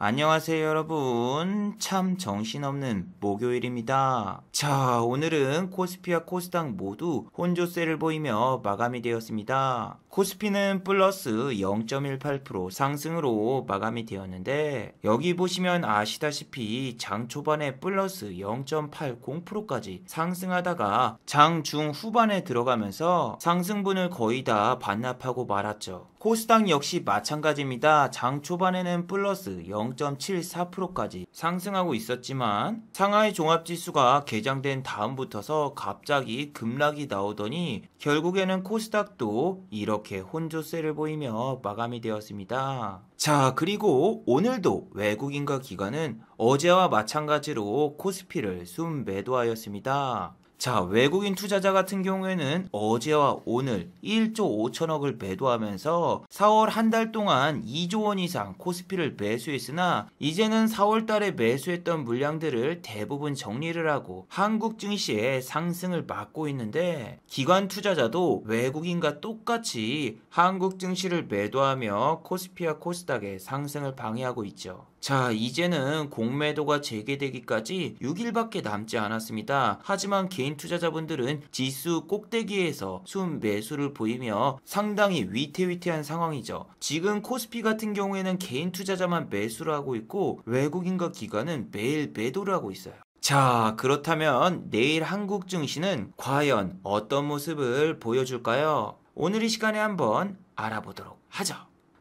안녕하세요 여러분. 참 정신없는 목요일입니다. 자, 오늘은 코스피와 코스닥 모두 혼조세를 보이며 마감이 되었습니다. 코스피는 플러스 0.18% 상승으로 마감이 되었는데, 여기 보시면 아시다시피 장 초반에 플러스 0.80%까지 상승하다가 장 중후반에 들어가면서 상승분을 거의 다 반납하고 말았죠. 코스닥 역시 마찬가지입니다. 장 초반에는 플러스 0.74%까지 상승하고 있었지만 상하이 종합지수가 개장된 다음부터서 갑자기 급락이 나오더니 결국에는 코스닥도 이렇게 혼조세를 보이며 마감이 되었습니다. 자, 그리고 오늘도 외국인과 기관은 어제와 마찬가지로 코스피를 순매도하였습니다. 자, 외국인 투자자 같은 경우에는 어제와 오늘 1조 5천억을 매도하면서 4월 한 달 동안 2조 원 이상 코스피를 매수했으나, 이제는 4월 달에 매수했던 물량들을 대부분 정리를 하고 한국 증시의 상승을 막고 있는데, 기관 투자자도 외국인과 똑같이 한국 증시를 매도하며 코스피와 코스닥의 상승을 방해하고 있죠. 자, 이제는 공매도가 재개되기까지 6일밖에 남지 않았습니다. 하지만 개인 투자자분들은 지수 꼭대기에서 순매수를 보이며 상당히 위태위태한 상황이죠. 지금 코스피 같은 경우에는 개인 투자자만 매수를 하고 있고 외국인과 기관은 매일 매도를 하고 있어요. 자, 그렇다면 내일 한국 증시는 과연 어떤 모습을 보여줄까요? 오늘 이 시간에 한번 알아보도록 하죠.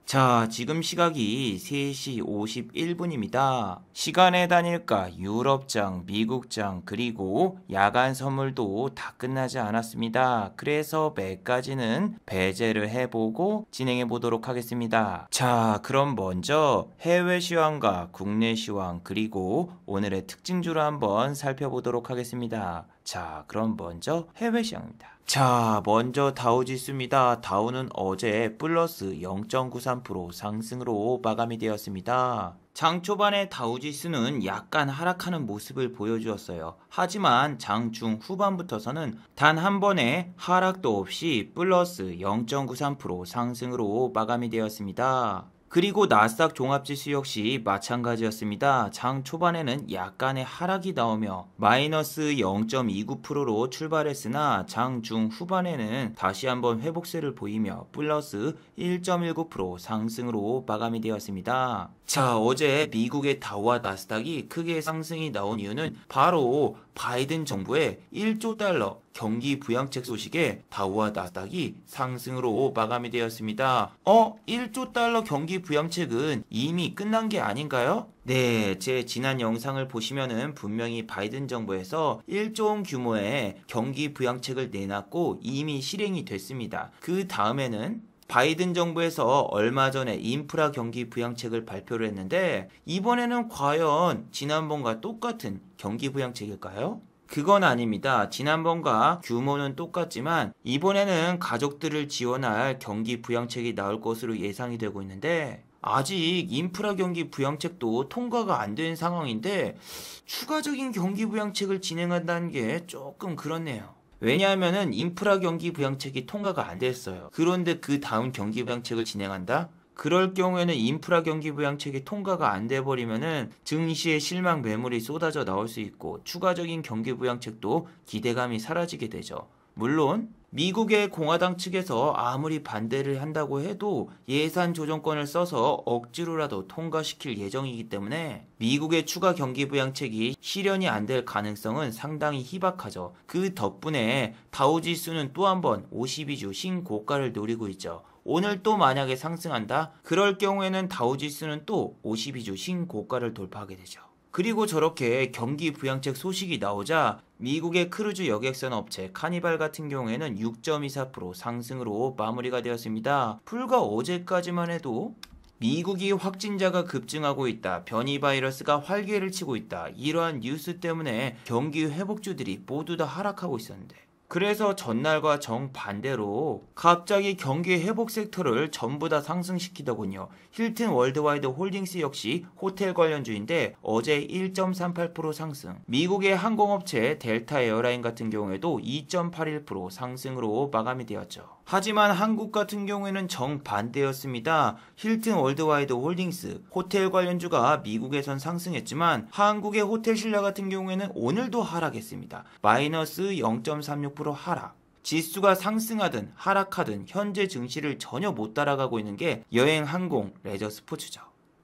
자, 지금 시각이 3시 51분입니다. 시간의 단일가, 유럽장, 미국장, 그리고 야간 선물도 다 끝나지 않았습니다. 그래서 매까지는 배제를 해보고 진행해 보도록 하겠습니다. 자, 그럼 먼저 해외 시황과 국내 시황, 그리고 오늘의 특징주를 한번 살펴보도록 하겠습니다. 자, 그럼 먼저 해외 시황입니다. 자, 먼저 다우지수입니다. 다우는 어제 플러스 0.93% 상승으로 마감이 되었습니다. 장 초반에 다우지수는 약간 하락하는 모습을 보여주었어요. 하지만 장 중후반부터서는 단 한 번의 하락도 없이 플러스 0.93% 상승으로 마감이 되었습니다. 그리고 나스닥 종합지수 역시 마찬가지였습니다. 장 초반에는 약간의 하락이 나오며 마이너스 0.29%로 출발했으나 장 중후반에는 다시 한번 회복세를 보이며 플러스 1.19% 상승으로 마감이 되었습니다. 자, 어제 미국의 다우와 나스닥이 크게 상승이 나온 이유는 바로 바이든 정부의 1조 달러 경기 부양책 소식에 다우와 나스닥이 상승으로 마감이 되었습니다. 1조 달러 경기 부양책은 이미 끝난 게 아닌가요? 네, 제 지난 영상을 보시면은 분명히 바이든 정부에서 1조 원 규모의 경기 부양책을 내놨고 이미 실행이 됐습니다. 그 다음에는 바이든 정부에서 얼마 전에 인프라 경기 부양책을 발표를 했는데, 이번에는 과연 지난번과 똑같은 경기 부양책일까요? 그건 아닙니다. 지난번과 규모는 똑같지만 이번에는 가족들을 지원할 경기 부양책이 나올 것으로 예상이 되고 있는데, 아직 인프라 경기 부양책도 통과가 안 된 상황인데 추가적인 경기 부양책을 진행한다는 게 조금 그렇네요. 왜냐하면은 인프라 경기 부양책이 통과가 안 됐어요. 그런데 그 다음 경기 부양책을 진행한다? 그럴 경우에는 인프라 경기 부양책이 통과가 안 돼버리면은 증시에 실망 매물이 쏟아져 나올 수 있고 추가적인 경기 부양책도 기대감이 사라지게 되죠. 물론 미국의 공화당 측에서 아무리 반대를 한다고 해도 예산 조정권을 써서 억지로라도 통과시킬 예정이기 때문에 미국의 추가 경기 부양책이 실현이 안 될 가능성은 상당히 희박하죠. 그 덕분에 다우지수는 또 한 번 52주 신고가를 노리고 있죠. 오늘 또 만약에 상승한다? 그럴 경우에는 다우지수는 또 52주 신고가를 돌파하게 되죠. 그리고 저렇게 경기 부양책 소식이 나오자 미국의 크루즈 여객선 업체 카니발 같은 경우에는 6.24% 상승으로 마무리가 되었습니다. 불과 어제까지만 해도 미국이 확진자가 급증하고 있다, 변이 바이러스가 활개를 치고 있다, 이러한 뉴스 때문에 경기 회복주들이 모두 다 하락하고 있었는데, 그래서 전날과 정반대로 갑자기 경기 회복 섹터를 전부 다 상승시키더군요. 힐튼 월드와이드 홀딩스 역시 호텔 관련주인데 어제 1.38% 상승, 미국의 항공업체 델타 에어라인 같은 경우에도 2.81% 상승으로 마감이 되었죠. 하지만 한국 같은 경우에는 정반대였습니다. 힐튼 월드와이드 홀딩스 호텔 관련주가 미국에선 상승했지만 한국의 호텔 신라 같은 경우에는 오늘도 하락했습니다. 마이너스 0.36% 하락. 지수가 상승하든 하락하든 현재 증시를 전혀 못 따라가고 있는 게 여행, 항공, 레저, 스포츠죠.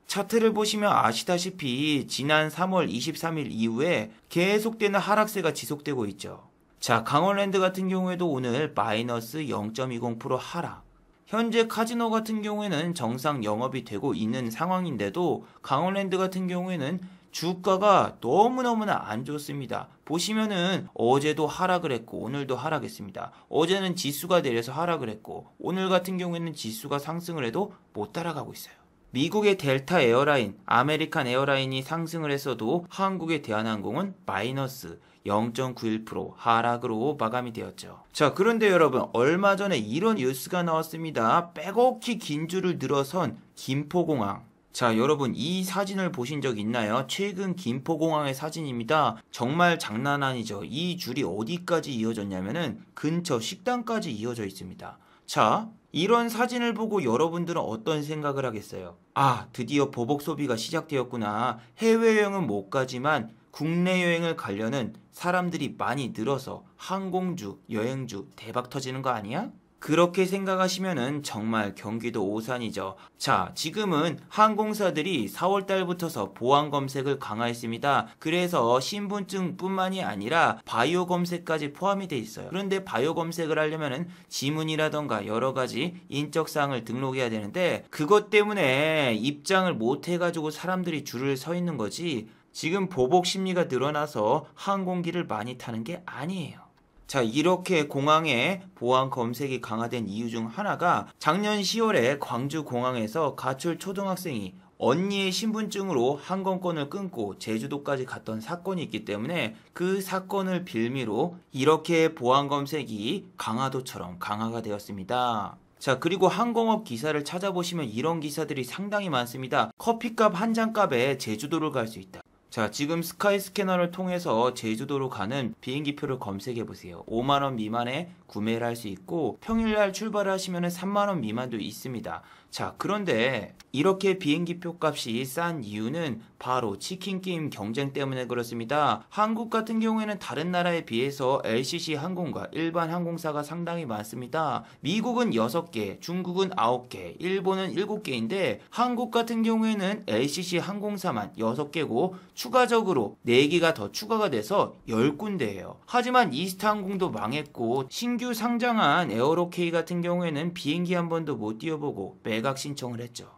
차트를 보시면 아시다시피 지난 3월 23일 이후에 계속되는 하락세가 지속되고 있죠. 자, 강원랜드 같은 경우에도 오늘 마이너스 0.20% 하락. 현재 카지노 같은 경우에는 정상 영업이 되고 있는 상황인데도 강원랜드 같은 경우에는 주가가 너무너무나 안 좋습니다. 보시면은 어제도 하락을 했고 오늘도 하락했습니다. 어제는 지수가 내려서 하락을 했고 오늘 같은 경우에는 지수가 상승을 해도 못 따라가고 있어요. 미국의 델타 에어라인, 아메리칸 에어라인이 상승을 했어도 한국의 대한항공은 마이너스 0.91% 하락으로 마감이 되었죠. 자, 그런데 여러분, 얼마 전에 이런 뉴스가 나왔습니다. 빼곡히 긴 줄을 늘어선 김포공항. 자, 여러분, 이 사진을 보신 적 있나요? 최근 김포공항의 사진입니다. 정말 장난 아니죠. 이 줄이 어디까지 이어졌냐면은 근처 식당까지 이어져 있습니다. 자, 이런 사진을 보고 여러분들은 어떤 생각을 하겠어요? 아, 드디어 보복 소비가 시작되었구나. 해외여행은 못 가지만 국내 여행을 가려는 사람들이 많이 늘어서 항공주, 여행주 대박 터지는 거 아니야? 그렇게 생각하시면은 정말 경기도 오산이죠. 자, 지금은 항공사들이 4월 달부터서 보안 검색을 강화했습니다. 그래서 신분증뿐만이 아니라 바이오 검색까지 포함이 돼 있어요. 그런데 바이오 검색을 하려면은 지문이라던가 여러 가지 인적 사항을 등록해야 되는데 그것 때문에 입장을 못 해가지고 사람들이 줄을 서 있는 거지. 지금 보복 심리가 늘어나서 항공기를 많이 타는 게 아니에요. 자, 이렇게 공항에 보안 검색이 강화된 이유 중 하나가 작년 10월에 광주 공항에서 가출 초등학생이 언니의 신분증으로 항공권을 끊고 제주도까지 갔던 사건이 있기 때문에 그 사건을 빌미로 이렇게 보안 검색이 강화도처럼 강화가 되었습니다. 자, 그리고 항공업 기사를 찾아보시면 이런 기사들이 상당히 많습니다. 커피값 한 잔값에 제주도를 갈 수 있다. 자, 지금 스카이 스캐너를 통해서 제주도로 가는 비행기표를 검색해 보세요. 5만원 미만에 구매를 할 수 있고 평일날 출발을 하시면 3만원 미만도 있습니다. 자, 그런데 이렇게 비행기표 값이 싼 이유는 바로 치킨게임 경쟁 때문에 그렇습니다. 한국 같은 경우에는 다른 나라에 비해서 LCC 항공과 일반 항공사가 상당히 많습니다. 미국은 6개, 중국은 9개, 일본은 7개인데 한국 같은 경우에는 LCC 항공사만 6개고 추가적으로 4개가 더 추가가 돼서 10군데예요. 하지만 이스타항공도 망했고 신규 상장한 에어로케이 같은 경우에는 비행기 한 번도 못 뛰어보고 매각 신청을 했죠.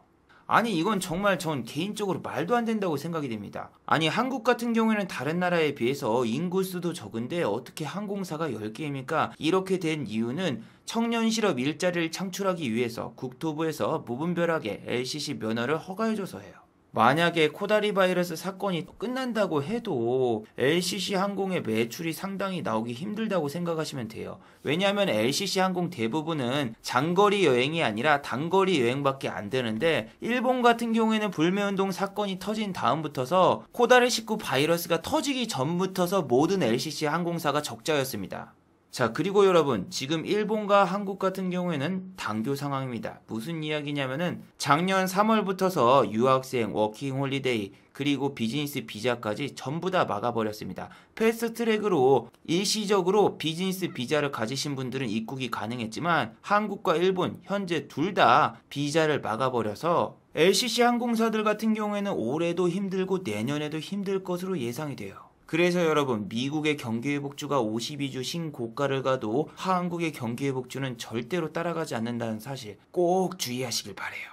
아니, 이건 정말 전 개인적으로 말도 안 된다고 생각이 됩니다. 아니, 한국 같은 경우에는 다른 나라에 비해서 인구수도 적은데 어떻게 항공사가 10개입니까? 이렇게 된 이유는 청년 실업 일자리를 창출하기 위해서 국토부에서 무분별하게 LCC 면허를 허가해줘서예요. 만약에 코다리 바이러스 사건이 끝난다고 해도 LCC 항공의 매출이 상당히 나오기 힘들다고 생각하시면 돼요. 왜냐하면 LCC 항공 대부분은 장거리 여행이 아니라 단거리 여행밖에 안 되는데 일본 같은 경우에는 불매운동 사건이 터진 다음부터서 코다리19 바이러스가 터지기 전부터서 모든 LCC 항공사가 적자였습니다. 자, 그리고 여러분, 지금 일본과 한국 같은 경우에는 당교 상황입니다. 무슨 이야기냐면은 작년 3월부터서 유학생, 워킹 홀리데이, 그리고 비즈니스 비자까지 전부 다 막아버렸습니다. 패스트트랙으로 일시적으로 비즈니스 비자를 가지신 분들은 입국이 가능했지만 한국과 일본 현재 둘 다 비자를 막아버려서 LCC 항공사들 같은 경우에는 올해도 힘들고 내년에도 힘들 것으로 예상이 돼요. 그래서 여러분, 미국의 경기회복주가 52주 신고가를 가도 한국의 경기회복주는 절대로 따라가지 않는다는 사실 꼭 주의하시길 바래요.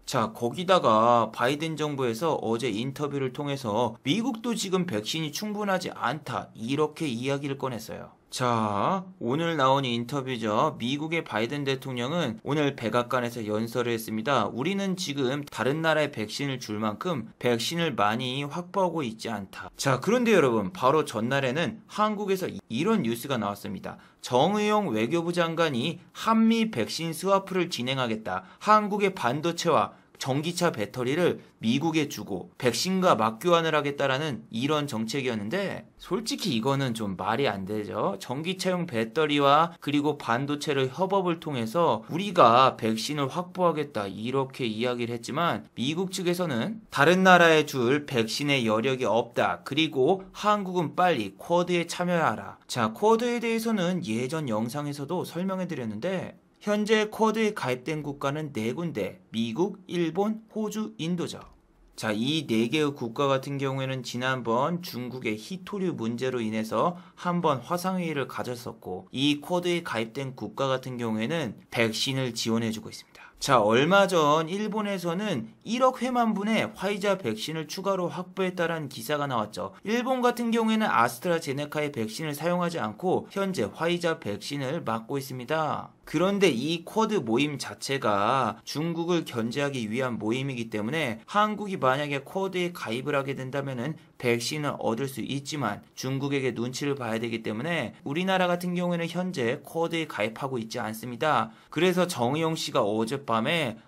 자, 거기다가 바이든 정부에서 어제 인터뷰를 통해서 미국도 지금 백신이 충분하지 않다 이렇게 이야기를 꺼냈어요. 자, 오늘 나온 인터뷰죠. 미국의 바이든 대통령은 오늘 백악관에서 연설을 했습니다. 우리는 지금 다른 나라에 백신을 줄 만큼 백신을 많이 확보하고 있지 않다. 자, 그런데 여러분, 바로 전날에는 한국에서 이런 뉴스가 나왔습니다. 정의용 외교부 장관이 한미 백신 스와프를 진행하겠다. 한국의 반도체와 전기차 배터리를 미국에 주고 백신과 맞교환을 하겠다라는 이런 정책이었는데, 솔직히 이거는 좀 말이 안 되죠. 전기차용 배터리와 그리고 반도체를 협업을 통해서 우리가 백신을 확보하겠다 이렇게 이야기를 했지만, 미국 측에서는 다른 나라에 줄 백신의 여력이 없다. 그리고 한국은 빨리 쿼드에 참여하라. 자, 쿼드에 대해서는 예전 영상에서도 설명해 드렸는데, 현재 쿼드에 가입된 국가는 4군데, 미국, 일본, 호주, 인도죠. 자, 이 4개의 국가 같은 경우에는 지난번 중국의 히토류 문제로 인해서 한번 화상회의를 가졌었고, 이 쿼드에 가입된 국가 같은 경우에는 백신을 지원해주고 있습니다. 자, 얼마 전 일본에서는 1억 회만 분의 화이자 백신을 추가로 확보했다라는 기사가 나왔죠. 일본 같은 경우에는 아스트라제네카의 백신을 사용하지 않고 현재 화이자 백신을 맞고 있습니다. 그런데 이 쿼드 모임 자체가 중국을 견제하기 위한 모임이기 때문에 한국이 만약에 쿼드에 가입을 하게 된다면은 백신을 얻을 수 있지만 중국에게 눈치를 봐야 되기 때문에 우리나라 같은 경우에는 현재 쿼드에 가입하고 있지 않습니다. 그래서 정의용 씨가 어젯밤에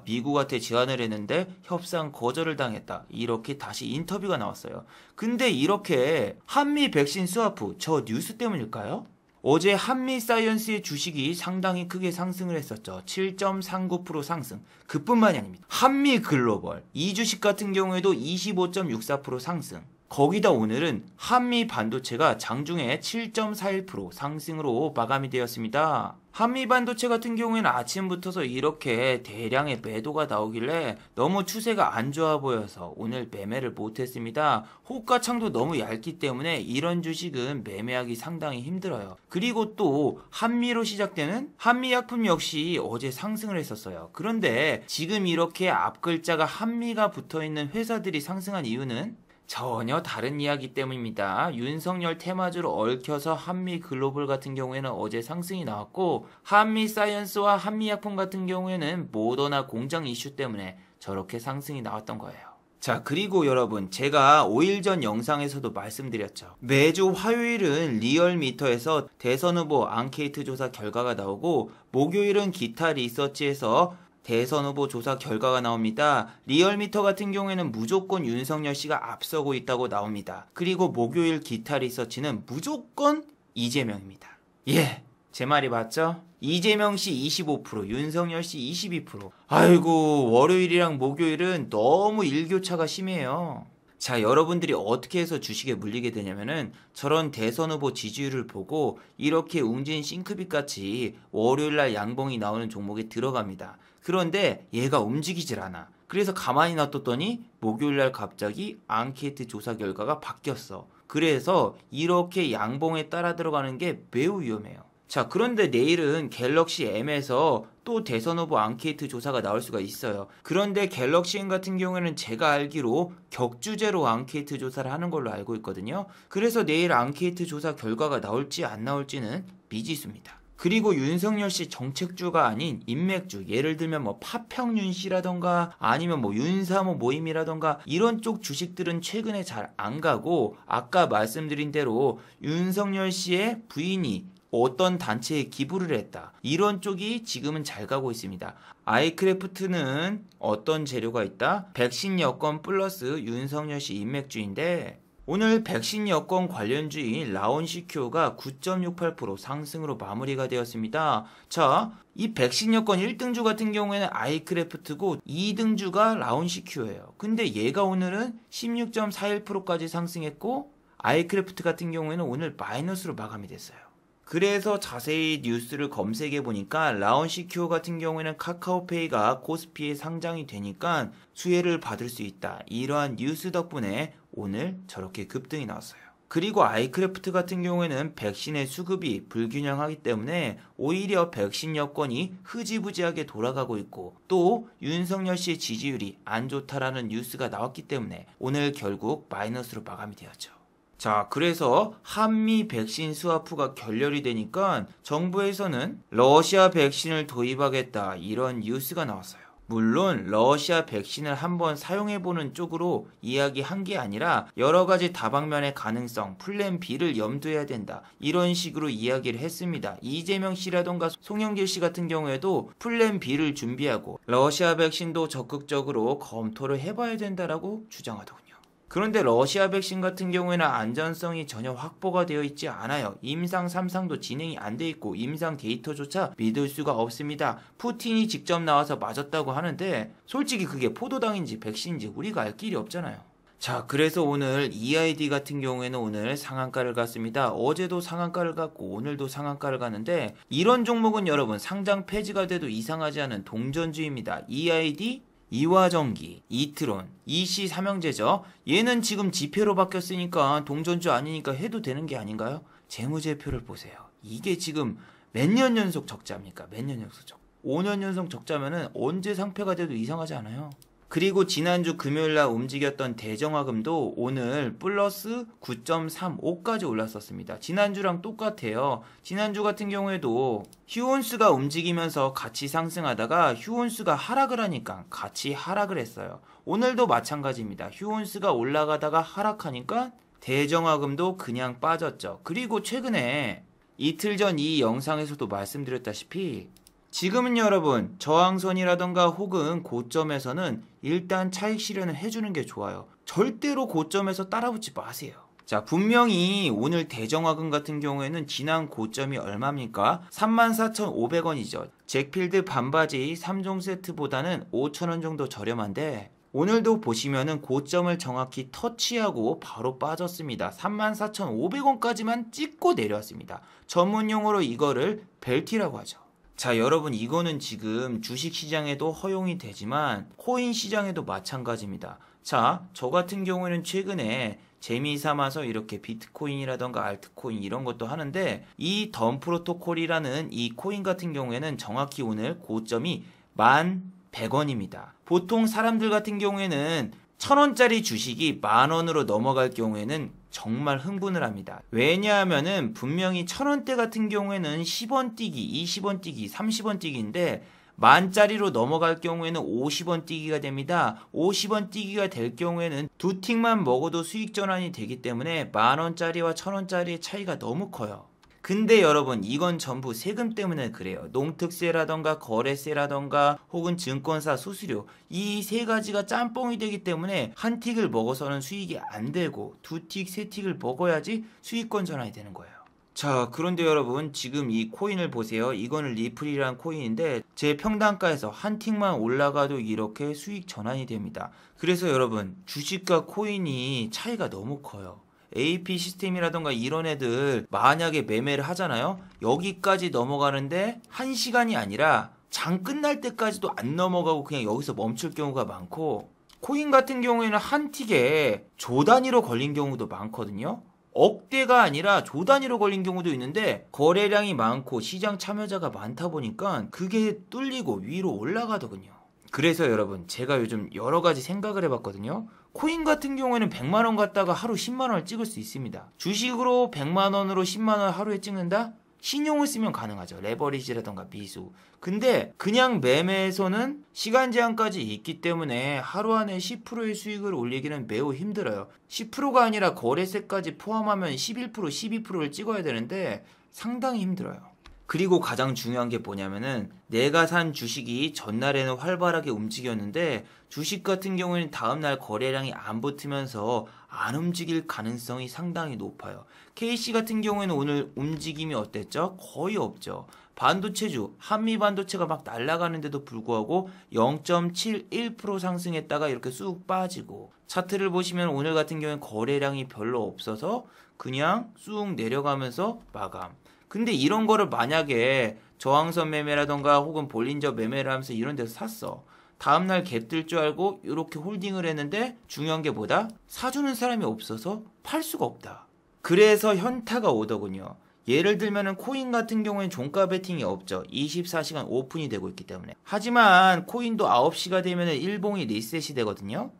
미국한테 제안을 했는데 협상 거절을 당했다, 이렇게 다시 인터뷰가 나왔어요. 근데 이렇게 한미 백신 스와프, 저 뉴스 때문일까요? 어제 한미사이언스의 주식이 상당히 크게 상승을 했었죠. 7.39% 상승. 그뿐만이 아닙니다. 한미글로벌 이 주식 같은 경우에도 25.64% 상승. 거기다 오늘은 한미 반도체가 장중에 7.41% 상승으로 마감이 되었습니다. 한미 반도체 같은 경우에는 아침부터서 이렇게 대량의 매도가 나오길래 너무 추세가 안 좋아 보여서 오늘 매매를 못했습니다. 호가창도 너무 얇기 때문에 이런 주식은 매매하기 상당히 힘들어요. 그리고 또 한미로 시작되는 한미약품 역시 어제 상승을 했었어요. 그런데 지금 이렇게 앞글자가 한미가 붙어있는 회사들이 상승한 이유는 전혀 다른 이야기 때문입니다. 윤석열 테마주로 얽혀서 한미 글로벌 같은 경우에는 어제 상승이 나왔고, 한미 사이언스와 한미 약품 같은 경우에는 모더나 공장 이슈 때문에 저렇게 상승이 나왔던 거예요. 자, 그리고 여러분, 제가 5일 전 영상에서도 말씀드렸죠. 매주 화요일은 리얼미터에서 대선 후보 앙케이트 조사 결과가 나오고, 목요일은 기타 리서치에서 대선 후보 조사 결과가 나옵니다. 리얼미터 같은 경우에는 무조건 윤석열 씨가 앞서고 있다고 나옵니다. 그리고 목요일 기타 리서치는 무조건 이재명입니다. 예, 제 말이 맞죠? 이재명 씨 25%, 윤석열 씨 22%. 아이고, 월요일이랑 목요일은 너무 일교차가 심해요. 자, 여러분들이 어떻게 해서 주식에 물리게 되냐면은 저런 대선 후보 지지율을 보고 이렇게 웅진 싱크빛 같이 월요일날 양봉이 나오는 종목에 들어갑니다. 그런데 얘가 움직이질 않아. 그래서 가만히 놔뒀더니 목요일날 갑자기 앙케이트 조사 결과가 바뀌었어. 그래서 이렇게 양봉에 따라 들어가는 게 매우 위험해요. 자, 그런데 내일은 갤럭시 M에서 또 대선 후보 앙케이트 조사가 나올 수가 있어요. 그런데 갤럭시 M 같은 경우에는 제가 알기로 격주제로 앙케이트 조사를 하는 걸로 알고 있거든요. 그래서 내일 앙케이트 조사 결과가 나올지 안 나올지는 미지수입니다. 그리고 윤석열 씨 정책주가 아닌 인맥주, 예를 들면 뭐 파평윤 씨라던가 아니면 뭐 윤사모 모임이라던가 이런 쪽 주식들은 최근에 잘 안 가고, 아까 말씀드린 대로 윤석열 씨의 부인이 어떤 단체에 기부를 했다, 이런 쪽이 지금은 잘 가고 있습니다. 아이크래프트는 어떤 재료가 있다? 백신 여권 플러스 윤석열 씨 인맥주인데, 오늘 백신 여권 관련주인 라온시큐가 9.68% 상승으로 마무리가 되었습니다. 자, 이 백신 여권 1등주 같은 경우에는 아이크래프트고 2등주가 라온시큐예요. 근데 얘가 오늘은 16.41%까지 상승했고, 아이크래프트 같은 경우에는 오늘 마이너스로 마감이 됐어요. 그래서 자세히 뉴스를 검색해 보니까 라온시큐어 같은 경우에는 카카오페이가 코스피에 상장이 되니까 수혜를 받을 수 있다, 이러한 뉴스 덕분에 오늘 저렇게 급등이 나왔어요. 그리고 아이크래프트 같은 경우에는 백신의 수급이 불균형하기 때문에 오히려 백신 여건이 흐지부지하게 돌아가고 있고, 또 윤석열 씨의 지지율이 안 좋다라는 뉴스가 나왔기 때문에 오늘 결국 마이너스로 마감이 되었죠. 자, 그래서 한미 백신 스와프가 결렬이 되니까 정부에서는 러시아 백신을 도입하겠다, 이런 뉴스가 나왔어요. 물론 러시아 백신을 한번 사용해보는 쪽으로 이야기한 게 아니라 여러 가지 다방면의 가능성, 플랜 B를 염두해야 된다. 이런 식으로 이야기를 했습니다. 이재명 씨라던가 송영길 씨 같은 경우에도 플랜 B를 준비하고 러시아 백신도 적극적으로 검토를 해봐야 된다라고 주장하더군요. 그런데 러시아 백신 같은 경우에는 안전성이 전혀 확보가 되어 있지 않아요. 임상 3상도 진행이 안 돼 있고 임상 데이터조차 믿을 수가 없습니다. 푸틴이 직접 나와서 맞았다고 하는데 솔직히 그게 포도당인지 백신인지 우리가 알 길이 없잖아요. 자, 그래서 오늘 EID 같은 경우에는 오늘 상한가를 갔습니다. 어제도 상한가를 갔고 오늘도 상한가를 갔는데 이런 종목은 여러분 상장 폐지가 돼도 이상하지 않은 동전주입니다. EID 이화전기, 이트론, 이씨 삼형제죠. 얘는 지금 지표로 바뀌었으니까 동전주 아니니까 해도 되는 게 아닌가요? 재무제표를 보세요. 이게 지금 몇 년 연속 적자입니까? 몇 년 연속 적자. 5년 연속 적자면은 언제 상패가 돼도 이상하지 않아요? 그리고 지난주 금요일날 움직였던 대정화금도 오늘 플러스 9.35까지 올랐었습니다. 지난주랑 똑같아요. 지난주 같은 경우에도 휴온수가 움직이면서 같이 상승하다가 휴온수가 하락을 하니까 같이 하락을 했어요. 오늘도 마찬가지입니다. 휴온수가 올라가다가 하락하니까 대정화금도 그냥 빠졌죠. 그리고 최근에 이틀 전 이 영상에서도 말씀드렸다시피 지금은 여러분 저항선이라던가 혹은 고점에서는 일단 차익 실현을 해주는 게 좋아요. 절대로 고점에서 따라붙지 마세요. 자, 분명히 오늘 대정화금 같은 경우에는 지난 고점이 얼마입니까? 34,500원이죠. 잭필드 반바지 3종 세트보다는 5,000원 정도 저렴한데 오늘도 보시면은 고점을 정확히 터치하고 바로 빠졌습니다. 34,500원까지만 찍고 내려왔습니다. 전문용어로 이거를 벨티라고 하죠. 자, 여러분 이거는 지금 주식시장에도 허용이 되지만 코인 시장에도 마찬가지입니다. 자, 저 같은 경우에는 최근에 재미삼아서 이렇게 비트코인이라던가 알트코인 이런 것도 하는데 이 덤 프로토콜이라는 이 코인 같은 경우에는 정확히 오늘 고점이 1,100원입니다. 보통 사람들 같은 경우에는 1,000원짜리 주식이 10,000원으로 넘어갈 경우에는 정말 흥분을 합니다. 왜냐하면은 분명히 1,000원대 같은 경우에는 10원 뛰기, 20원 뛰기, 30원 뛰기인데 10,000짜리로 넘어갈 경우에는 50원 뛰기가 됩니다. 50원 뛰기가 될 경우에는 두 틱만 먹어도 수익 전환이 되기 때문에 10,000원짜리와 1,000원짜리의 차이가 너무 커요. 근데 여러분 이건 전부 세금 때문에 그래요. 농특세라던가 거래세라던가 혹은 증권사 수수료 이 세 가지가 짬뽕이 되기 때문에 한 틱을 먹어서는 수익이 안 되고 두 틱, 세 틱을 먹어야지 수익권 전환이 되는 거예요. 자, 그런데 여러분 지금 이 코인을 보세요. 이거는 리플이란 코인인데 제 평단가에서 한 틱만 올라가도 이렇게 수익 전환이 됩니다. 그래서 여러분 주식과 코인이 차이가 너무 커요. AP 시스템이라던가 이런 애들 만약에 매매를 하잖아요. 여기까지 넘어가는데 1시간이 아니라 장 끝날 때까지도 안 넘어가고 그냥 여기서 멈출 경우가 많고 코인 같은 경우에는 한 틱에 조 단위로 걸린 경우도 많거든요. 억대가 아니라 조 단위로 걸린 경우도 있는데 거래량이 많고 시장 참여자가 많다 보니까 그게 뚫리고 위로 올라가더군요. 그래서 여러분 제가 요즘 여러 가지 생각을 해봤거든요. 코인 같은 경우에는 100만원 갖다가 하루 10만원을 찍을 수 있습니다. 주식으로 100만원으로 10만원 하루에 찍는다? 신용을 쓰면 가능하죠. 레버리지라던가 미수. 근데 그냥 매매에서는 시간 제한까지 있기 때문에 하루 안에 10%의 수익을 올리기는 매우 힘들어요. 10%가 아니라 거래세까지 포함하면 11%, 12%를 찍어야 되는데 상당히 힘들어요. 그리고 가장 중요한 게 뭐냐면은 내가 산 주식이 전날에는 활발하게 움직였는데 주식 같은 경우에는 다음날 거래량이 안 붙으면서 안 움직일 가능성이 상당히 높아요. KC 같은 경우에는 오늘 움직임이 어땠죠? 거의 없죠. 반도체주, 한미 반도체가 막 날아가는데도 불구하고 0.71% 상승했다가 이렇게 쑥 빠지고 차트를 보시면 오늘 같은 경우에는 거래량이 별로 없어서 그냥 쑥 내려가면서 마감. 근데 이런 거를 만약에 저항선 매매라던가 혹은 볼린저 매매를 하면서 이런 데서 샀어. 다음날 갭 뜰 줄 알고 이렇게 홀딩을 했는데 중요한 게 뭐다? 사주는 사람이 없어서 팔 수가 없다. 그래서 현타가 오더군요. 예를 들면은 코인 같은 경우엔 종가 베팅이 없죠. 24시간 오픈이 되고 있기 때문에. 하지만 코인도 9시가 되면은 일봉이 리셋이 되거든요.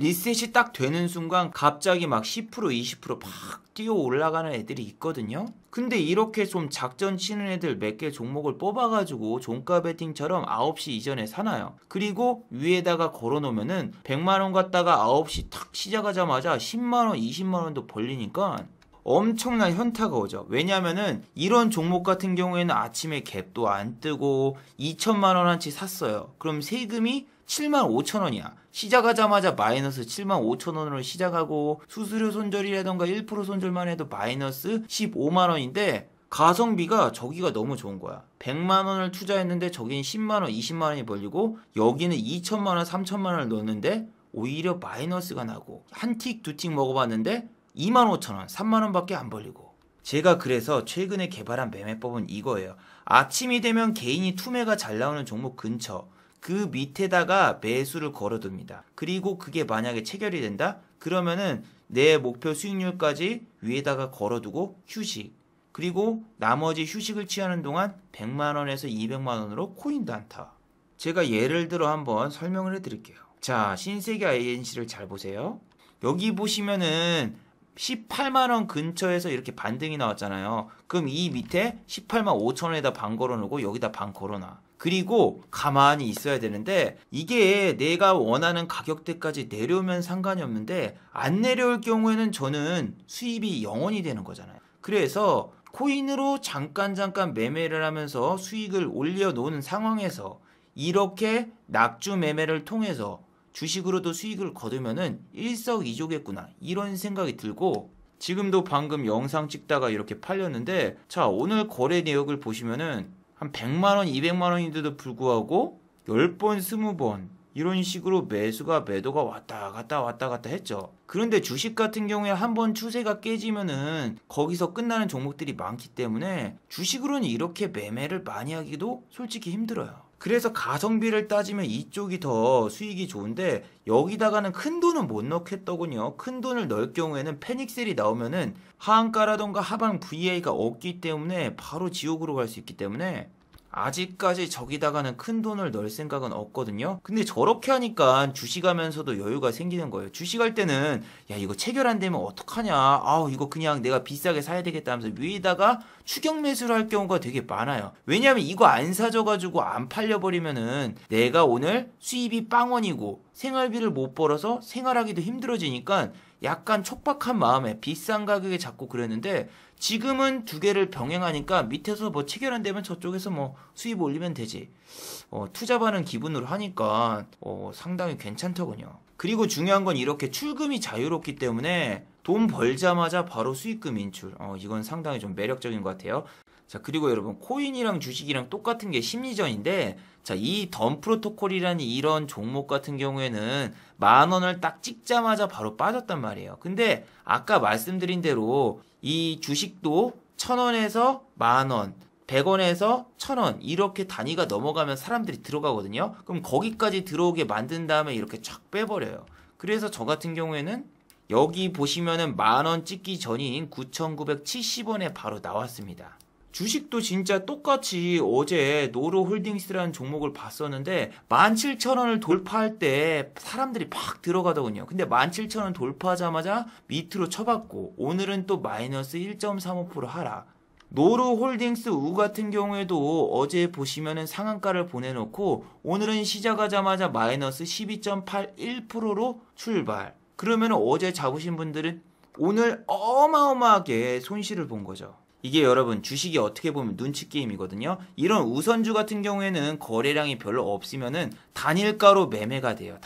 리셋이 딱 되는 순간 갑자기 막 10% 20%팍 뛰어 올라가는 애들이 있거든요. 근데 이렇게 좀 작전 치는 애들 몇 개 종목을 뽑아가지고 종가 베팅처럼 9시 이전에 사놔요. 그리고 위에다가 걸어놓으면은 100만원 갖다가 9시 탁 시작하자마자 10만원 20만원도 벌리니까 엄청난 현타가 오죠. 왜냐면은 이런 종목 같은 경우에는 아침에 갭도 안 뜨고 2천만 원어치 샀어요. 그럼 세금이 7만 5천 원이야. 시작하자마자 마이너스 7만 5천 원으로 시작하고 수수료 손절이라던가 1% 손절만 해도 마이너스 15만 원인데 가성비가 저기가 너무 좋은 거야. 100만 원을 투자했는데 저기는 10만 원, 20만 원이 벌리고 여기는 2천만 원, 3천만 원을 넣었는데 오히려 마이너스가 나고 한 틱, 두 틱 먹어봤는데 25,000원, 3만원 밖에 안 벌리고. 제가 그래서 최근에 개발한 매매법은 이거예요. 아침이 되면 개인이 투매가 잘 나오는 종목 근처 그 밑에다가 매수를 걸어둡니다. 그리고 그게 만약에 체결이 된다? 그러면은 내 목표 수익률까지 위에다가 걸어두고 휴식. 그리고 나머지 휴식을 취하는 동안 100만원에서 200만원으로 코인도 안 타. 제가 예를 들어 한번 설명을 해드릴게요. 자, 신세계 INC를 잘 보세요. 여기 보시면은 18만원 근처에서 이렇게 반등이 나왔잖아요. 그럼 이 밑에 18만 5천원에다 반 걸어놓고 여기다 반 걸어놔. 그리고 가만히 있어야 되는데 이게 내가 원하는 가격대까지 내려오면 상관이 없는데 안 내려올 경우에는 저는 수입이 0원이 되는 거잖아요. 그래서 코인으로 잠깐 매매를 하면서 수익을 올려놓은 상황에서 이렇게 낙주 매매를 통해서 주식으로도 수익을 거두면은 일석이조겠구나 이런 생각이 들고 지금도 방금 영상 찍다가 이렇게 팔렸는데 자 오늘 거래 내역을 보시면은 한 100만원 200만원인데도 불구하고 10번 20번 이런 식으로 매도가 왔다 갔다 했죠. 그런데 주식 같은 경우에 한번 추세가 깨지면은 거기서 끝나는 종목들이 많기 때문에 주식으로는 이렇게 매매를 많이 하기도 솔직히 힘들어요. 그래서 가성비를 따지면 이쪽이 더 수익이 좋은데 여기다가는 큰 돈은 못 넣겠더군요. 큰 돈을 넣을 경우에는 패닉셀이 나오면은 하한가라던가 하방 VI가 없기 때문에 바로 지옥으로 갈 수 있기 때문에 아직까지 저기다가는 큰 돈을 넣을 생각은 없거든요. 근데 저렇게 하니까 주식하면서도 여유가 생기는 거예요. 주식할 때는 야 이거 체결 안 되면 어떡하냐, 아우 이거 그냥 내가 비싸게 사야 되겠다 하면서 위에다가 추격 매수를 할 경우가 되게 많아요. 왜냐면 이거 안 사져가지고 안 팔려버리면은 내가 오늘 수입이 빵원이고 생활비를 못 벌어서 생활하기도 힘들어지니까 약간 촉박한 마음에 비싼 가격에 잡고 그랬는데 지금은 두 개를 병행하니까 밑에서 뭐 체결 안 되면 저쪽에서 뭐 수입 올리면 되지. 투자받는 기분으로 하니까 상당히 괜찮더군요. 그리고 중요한 건 이렇게 출금이 자유롭기 때문에 돈 벌자마자 바로 수익금 인출. 이건 상당히 좀 매력적인 것 같아요. 자, 그리고 여러분 코인이랑 주식이랑 똑같은 게 심리전인데 자, 이 덤 프로토콜이라는 이런 종목 같은 경우에는 10,000원을 딱 찍자마자 바로 빠졌단 말이에요. 근데 아까 말씀드린 대로 이 주식도 1,000원에서 10,000원, 100원에서 1,000원 이렇게 단위가 넘어가면 사람들이 들어가거든요. 그럼 거기까지 들어오게 만든 다음에 이렇게 쫙 빼버려요. 그래서 저 같은 경우에는 여기 보시면은 10,000원 찍기 전인 9,970원에 바로 나왔습니다. 주식도 진짜 똑같이 어제 노루홀딩스라는 종목을 봤었는데 17,000원을 돌파할 때 사람들이 팍 들어가더군요. 근데 17,000원 돌파하자마자 밑으로 쳐봤고 오늘은 또 마이너스 1.35% 하락. 노루홀딩스 우 같은 경우에도 어제 보시면은 상한가를 보내놓고 오늘은 시작하자마자 마이너스 12.81%로 출발. 그러면 어제 잡으신 분들은 오늘 어마어마하게 손실을 본 거죠. 이게 여러분 주식이 어떻게 보면 눈치 게임이거든요. 이런 우선주 같은 경우에는 거래량이 별로 없으면은 단일가로 매매가 돼요.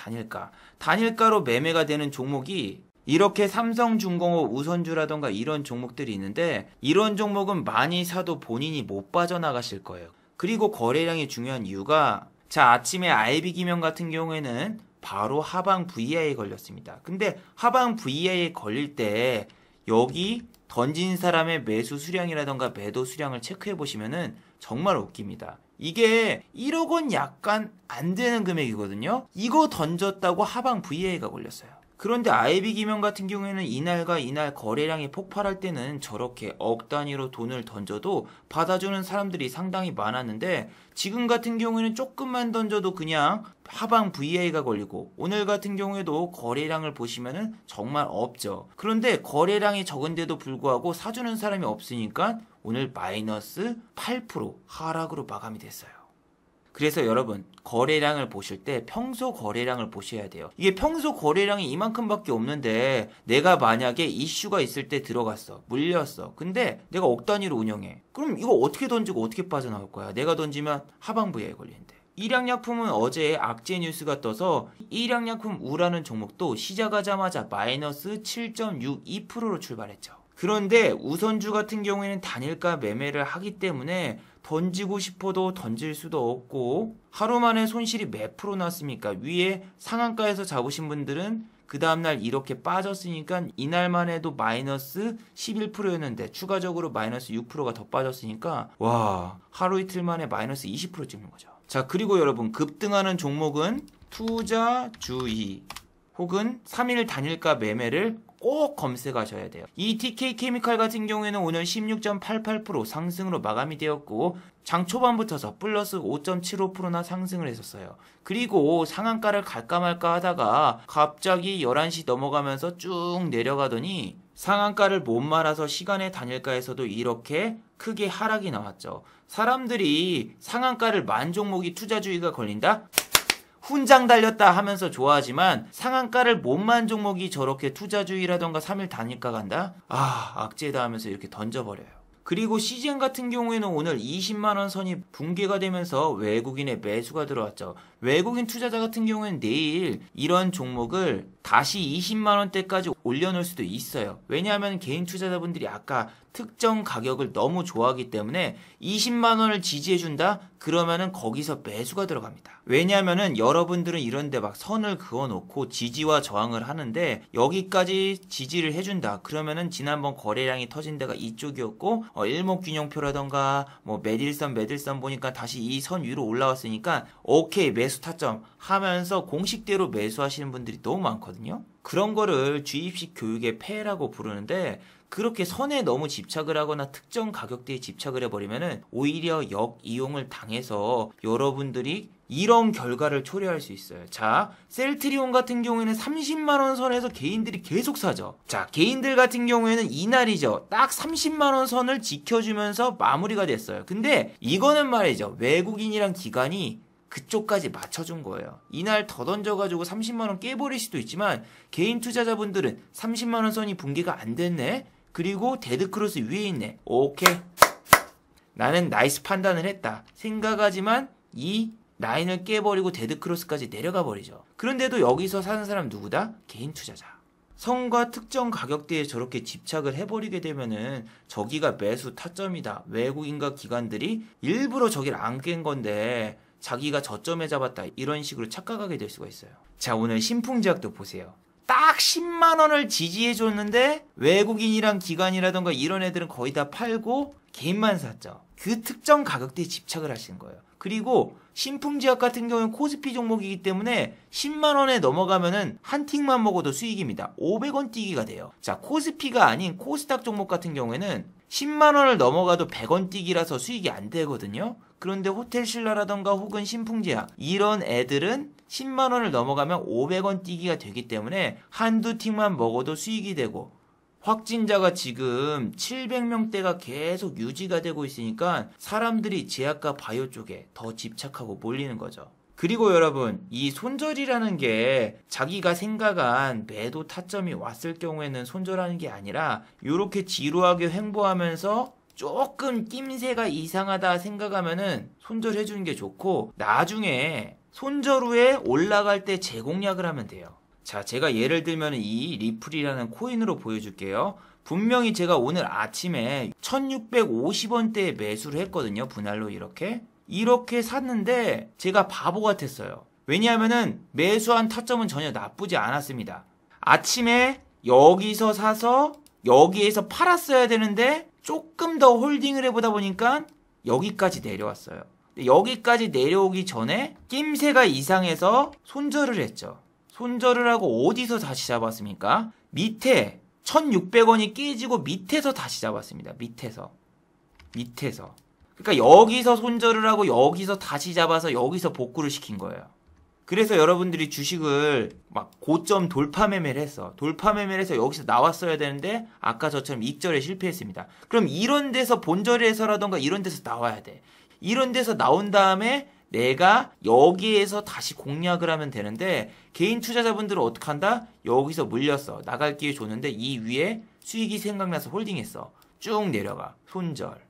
단일가로 매매가 되는 종목이 이렇게 삼성중공업 우선주라던가 이런 종목들이 있는데 이런 종목은 많이 사도 본인이 못 빠져나가실 거예요. 그리고 거래량이 중요한 이유가 자 아침에 IB기명 같은 경우에는 바로 하방 VI에 걸렸습니다. 근데 하방 VI에 걸릴 때 여기 던진 사람의 매수 수량이라던가 매도 수량을 체크해 보시면은 정말 웃깁니다. 이게 1억 원 약간 안 되는 금액이거든요. 이거 던졌다고 하방 VI가 걸렸어요. 그런데 아이비 기명 같은 경우에는 이날과 이날 거래량이 폭발할 때는 저렇게 억 단위로 돈을 던져도 받아주는 사람들이 상당히 많았는데, 지금 같은 경우에는 조금만 던져도 그냥 하방 VI가 걸리고, 오늘 같은 경우에도 거래량을 보시면은 정말 없죠. 그런데 거래량이 적은데도 불구하고 사주는 사람이 없으니까 오늘 마이너스 8% 하락으로 마감이 됐어요. 그래서 여러분, 거래량을 보실 때 평소 거래량을 보셔야 돼요. 이게 평소 거래량이 이만큼밖에 없는데 내가 만약에 이슈가 있을 때 들어갔어, 물렸어. 근데 내가 억 단위로 운영해. 그럼 이거 어떻게 던지고 어떻게 빠져나올 거야? 내가 던지면 하방 VI 걸리는데. 일양약품은 어제 악재 뉴스가 떠서 일양약품 우라는 종목도 시작하자마자 마이너스 7.62%로 출발했죠. 그런데 우선주 같은 경우에는 단일가 매매를 하기 때문에 던지고 싶어도 던질 수도 없고, 하루 만에 손실이 몇 프로 났습니까? 위에 상한가에서 잡으신 분들은 그 다음날 이렇게 빠졌으니까 이날만 해도 마이너스 11%였는데 추가적으로 마이너스 6%가 더 빠졌으니까 와, 하루 이틀 만에 마이너스 20% 찍는 거죠. 자, 그리고 여러분, 급등하는 종목은 투자주의 혹은 3일 단일가 매매를 꼭 검색하셔야 돼요. 이 TK케미칼 같은 경우에는 오늘 16.88% 상승으로 마감이 되었고, 장 초반부터서 플러스 5.75%나 상승을 했었어요. 그리고 상한가를 갈까 말까 하다가 갑자기 11시 넘어가면서 쭉 내려가더니 상한가를 못 말아서 시간의 단일가에서도 이렇게 크게 하락이 나왔죠. 사람들이 상한가를 만 종목이 투자주의가 걸린다? 훈장 달렸다 하면서 좋아하지만 상한가를 못 만 종목이 저렇게 투자주의라던가 3일 단일가 간다? 악재다 하면서 이렇게 던져버려요. 그리고 CGN 같은 경우에는 오늘 20만원 선이 붕괴가 되면서 외국인의 매수가 들어왔죠. 외국인 투자자 같은 경우에는 내일 이런 종목을 다시 20만원대까지 올려놓을 수도 있어요. 왜냐하면 개인 투자자분들이 아까 특정 가격을 너무 좋아하기 때문에 20만원을 지지해준다? 그러면은 거기서 매수가 들어갑니다. 왜냐하면은 여러분들은 이런데 막 선을 그어놓고 지지와 저항을 하는데 여기까지 지지를 해준다. 그러면은 지난번 거래량이 터진 데가 이쪽이었고 일목균형표라던가 뭐 매딜선 보니까 다시 이 선 위로 올라왔으니까 오케이 매수 타점 하면서 공식대로 매수하시는 분들이 너무 많거든요. 그런 거를 주입식 교육의 폐해라고 부르는데, 그렇게 선에 너무 집착을 하거나 특정 가격대에 집착을 해버리면은 오히려 역이용을 당해서 여러분들이 이런 결과를 초래할 수 있어요. 자, 셀트리온 같은 경우에는 30만원 선에서 개인들이 계속 사죠. 자, 개인들 같은 경우에는 이날이죠. 딱 30만원 선을 지켜주면서 마무리가 됐어요. 근데 이거는 말이죠, 외국인이랑 기관이 그쪽까지 맞춰준 거예요. 이날 더 던져가지고 30만원 깨버릴 수도 있지만 개인 투자자분들은 30만원 선이 붕괴가 안 됐네? 그리고 데드크로스 위에 있네. 오케이. 나는 나이스 판단을 했다. 생각하지만 이 라인을 깨버리고 데드크로스까지 내려가 버리죠. 그런데도 여기서 사는 사람 누구다? 개인 투자자. 선과 특정 가격대에 저렇게 집착을 해버리게 되면은 저기가 매수 타점이다. 외국인과 기관들이 일부러 저기를 안 깬 건데 자기가 저점에 잡았다. 이런 식으로 착각하게 될 수가 있어요. 자, 오늘 신풍제약도 보세요. 딱 10만원을 지지해줬는데 외국인이랑 기관이라던가 이런 애들은 거의 다 팔고 개인만 샀죠. 그 특정 가격대에 집착을 하시는 거예요. 그리고 신풍제약 같은 경우는 코스피 종목이기 때문에 10만원에 넘어가면은 한 틱만 먹어도 수익입니다. 500원 뛰기가 돼요. 자, 코스피가 아닌 코스닥 종목 같은 경우에는 10만원을 넘어가도 100원 뛰기라서 수익이 안 되거든요. 그런데 호텔신라라던가 혹은 신풍제약 이런 애들은 10만원을 넘어가면 500원 뛰기가 되기 때문에 한두 틱만 먹어도 수익이 되고, 확진자가 지금 700명대가 계속 유지가 되고 있으니까 사람들이 제약과 바이오 쪽에 더 집착하고 몰리는 거죠. 그리고 여러분, 이 손절이라는 게 자기가 생각한 매도 타점이 왔을 경우에는 손절하는 게 아니라 이렇게 지루하게 횡보하면서 조금 낌새가 이상하다 생각하면은 손절해 주는 게 좋고, 나중에 손절 후에 올라갈 때 재공략을 하면 돼요. 자, 제가 예를 들면 이 리플이라는 코인으로 보여줄게요. 분명히 제가 오늘 아침에 1650원대에 매수를 했거든요. 분할로 이렇게 샀는데 제가 바보 같았어요. 왜냐하면은 매수한 타점은 전혀 나쁘지 않았습니다. 아침에 여기서 사서 여기에서 팔았어야 되는데 조금 더 홀딩을 해보다 보니까 여기까지 내려왔어요. 여기까지 내려오기 전에 낌새가 이상해서 손절을 했죠. 손절을 하고 어디서 다시 잡았습니까? 밑에 1600원이 깨지고 밑에서 다시 잡았습니다. 밑에서. 그러니까 여기서 손절을 하고 여기서 다시 잡아서 여기서 복구를 시킨 거예요. 그래서 여러분들이 주식을 막 고점 돌파 매매를 했어. 돌파 매매를 해서 여기서 나왔어야 되는데 아까 저처럼 익절에 실패했습니다. 그럼 이런 데서 본절에서라던가 이런 데서 나와야 돼. 이런 데서 나온 다음에 내가 여기에서 다시 공략을 하면 되는데 개인 투자자분들은 어떻게 한다? 여기서 물렸어. 나갈 기회 줬는데 이 위에 수익이 생각나서 홀딩했어. 쭉 내려가. 손절.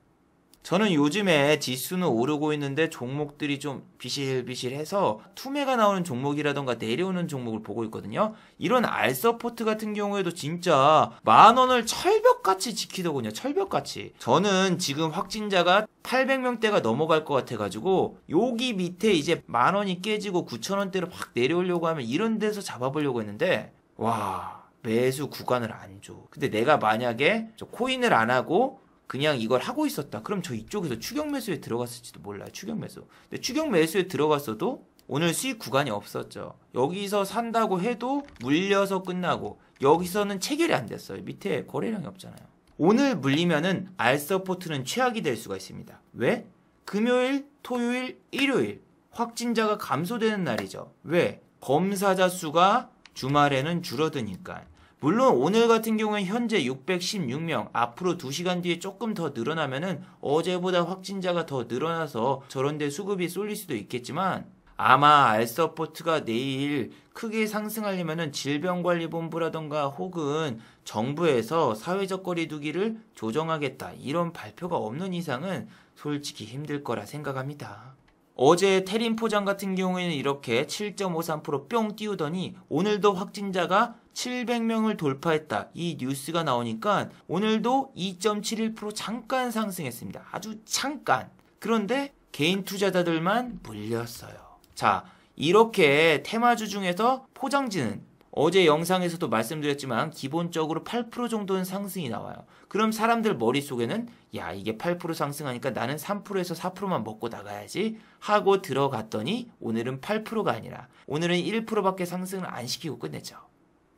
저는 요즘에 지수는 오르고 있는데 종목들이 좀 비실비실해서 투매가 나오는 종목이라던가 내려오는 종목을 보고 있거든요. 이런 알서포트 같은 경우에도 진짜 10,000원을 철벽같이 지키더군요. 철벽같이. 저는 지금 확진자가 800명대가 넘어갈 것 같아가지고 여기 밑에 이제 10,000원이 깨지고 9,000원대로 확 내려오려고 하면 이런 데서 잡아보려고 했는데 와, 매수 구간을 안 줘. 근데 내가 만약에 저 코인을 안 하고 그냥 이걸 하고 있었다. 그럼 저 이쪽에서 추격 매수에 들어갔을지도 몰라요. 추격 매수. 근데 추격 매수에 들어갔어도 오늘 수익 구간이 없었죠. 여기서 산다고 해도 물려서 끝나고 여기서는 체결이 안 됐어요. 밑에 거래량이 없잖아요. 오늘 물리면은 알서포트는 최악이 될 수가 있습니다. 왜? 금요일, 토요일, 일요일 확진자가 감소되는 날이죠. 왜? 검사자 수가 주말에는 줄어드니까. 물론 오늘 같은 경우는 현재 616명, 앞으로 2시간 뒤에 조금 더 늘어나면은 어제보다 확진자가 더 늘어나서 저런데 수급이 쏠릴 수도 있겠지만 아마 알서포트가 내일 크게 상승하려면은 질병관리본부라던가 혹은 정부에서 사회적 거리 두기를 조정하겠다 이런 발표가 없는 이상은 솔직히 힘들 거라 생각합니다. 어제 태림포장 같은 경우에는 이렇게 7.53%뿅 띄우더니 오늘도 확진자가 700명을 돌파했다. 이 뉴스가 나오니까 오늘도 2.71% 잠깐 상승했습니다. 아주 잠깐. 그런데 개인 투자자들만 물렸어요. 자, 이렇게 테마주 중에서 포장지는 어제 영상에서도 말씀드렸지만 기본적으로 8% 정도는 상승이 나와요. 그럼 사람들 머릿속에는 야, 이게 8% 상승하니까 나는 3%에서 4%만 먹고 나가야지 하고 들어갔더니 오늘은 8%가 아니라 오늘은 1%밖에 상승을 안 시키고 끝냈죠.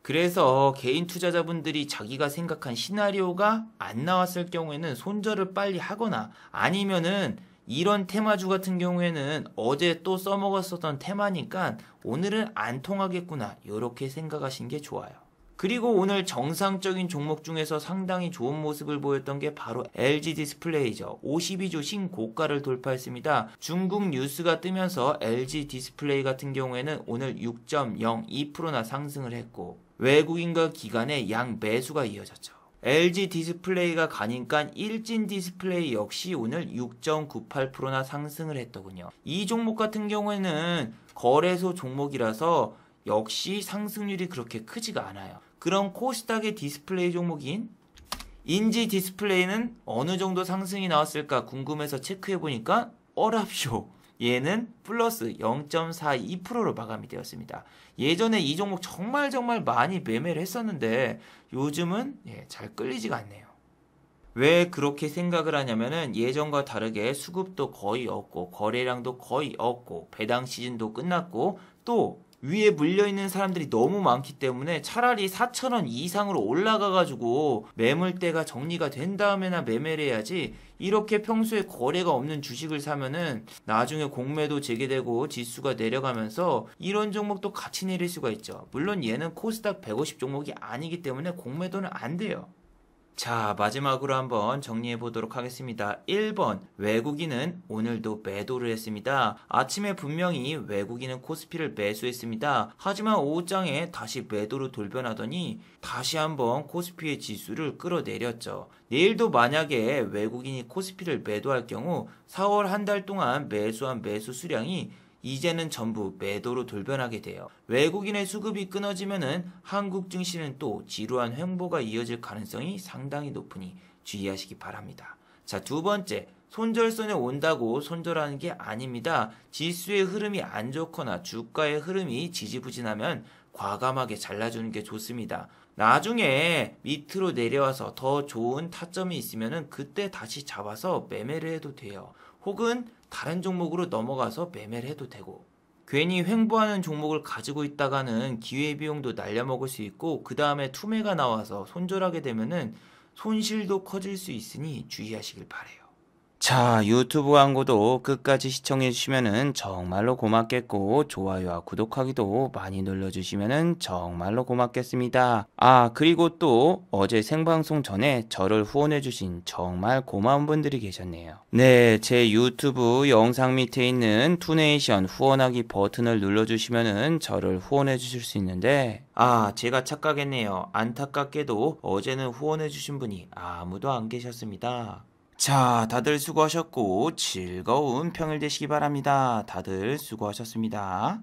그래서 개인 투자자분들이 자기가 생각한 시나리오가 안 나왔을 경우에는 손절을 빨리 하거나 아니면은 이런 테마주 같은 경우에는 어제 또 써먹었었던 테마니까 오늘은 안 통하겠구나 이렇게 생각하시는 게 좋아요. 그리고 오늘 정상적인 종목 중에서 상당히 좋은 모습을 보였던 게 바로 LG 디스플레이죠. 52주 신고가를 돌파했습니다. 중국 뉴스가 뜨면서 LG 디스플레이 같은 경우에는 오늘 6.02%나 상승을 했고 외국인과 기관의 양 매수가 이어졌죠. LG 디스플레이가 가니까 일진 디스플레이 역시 오늘 6.98%나 상승을 했더군요. 이 종목 같은 경우에는 거래소 종목이라서 역시 상승률이 그렇게 크지가 않아요. 그럼 코스닥의 디스플레이 종목인 인지 디스플레이는 어느 정도 상승이 나왔을까 궁금해서 체크해보니까 어랍쇼 얘는 플러스 0.42%로 마감이 되었습니다. 예전에 이 종목 정말 많이 매매를 했었는데 요즘은 잘 끌리지가 않네요. 왜 그렇게 생각을 하냐면은 예전과 다르게 수급도 거의 없고 거래량도 거의 없고 배당 시즌도 끝났고 또 위에 물려있는 사람들이 너무 많기 때문에 차라리 4,000원 이상으로 올라가가지고 매물대가 정리가 된 다음에나 매매를 해야지 이렇게 평소에 거래가 없는 주식을 사면은 나중에 공매도 재개되고 지수가 내려가면서 이런 종목도 같이 내릴 수가 있죠. 물론 얘는 코스닥 150 종목이 아니기 때문에 공매도는 안 돼요. 자, 마지막으로 한번 정리해 보도록 하겠습니다. 1번, 외국인은 오늘도 매도를 했습니다. 아침에 분명히 외국인은 코스피를 매수했습니다. 하지만 오후장에 다시 매도로 돌변하더니 다시 한번 코스피의 지수를 끌어내렸죠. 내일도 만약에 외국인이 코스피를 매도할 경우 4월 한 달 동안 매수한 매수 수량이 이제는 전부 매도로 돌변하게 돼요. 외국인의 수급이 끊어지면은 한국 증시는 또 지루한 횡보가 이어질 가능성이 상당히 높으니 주의하시기 바랍니다. 자, 두 번째, 손절선에 온다고 손절하는 게 아닙니다. 지수의 흐름이 안 좋거나 주가의 흐름이 지지부진하면 과감하게 잘라주는 게 좋습니다. 나중에 밑으로 내려와서 더 좋은 타점이 있으면은 그때 다시 잡아서 매매를 해도 돼요. 혹은 다른 종목으로 넘어가서 매매를 해도 되고 괜히 횡보하는 종목을 가지고 있다가는 기회비용도 날려먹을 수 있고 그 다음에 투매가 나와서 손절하게 되면은 손실도 커질 수 있으니 주의하시길 바래요. 자, 유튜브 광고도 끝까지 시청해주시면 정말로 고맙겠고 좋아요와 구독하기도 많이 눌러주시면 정말로 고맙겠습니다. 아, 그리고 또 어제 생방송 전에 저를 후원해주신 정말 고마운 분들이 계셨네요. 네, 제 유튜브 영상 밑에 있는 투네이션 후원하기 버튼을 눌러주시면 저를 후원해주실 수 있는데 제가 착각했네요. 안타깝게도 어제는 후원해주신 분이 아무도 안 계셨습니다. 자, 다들 수고하셨고 즐거운 평일 되시기 바랍니다. 다들 수고하셨습니다.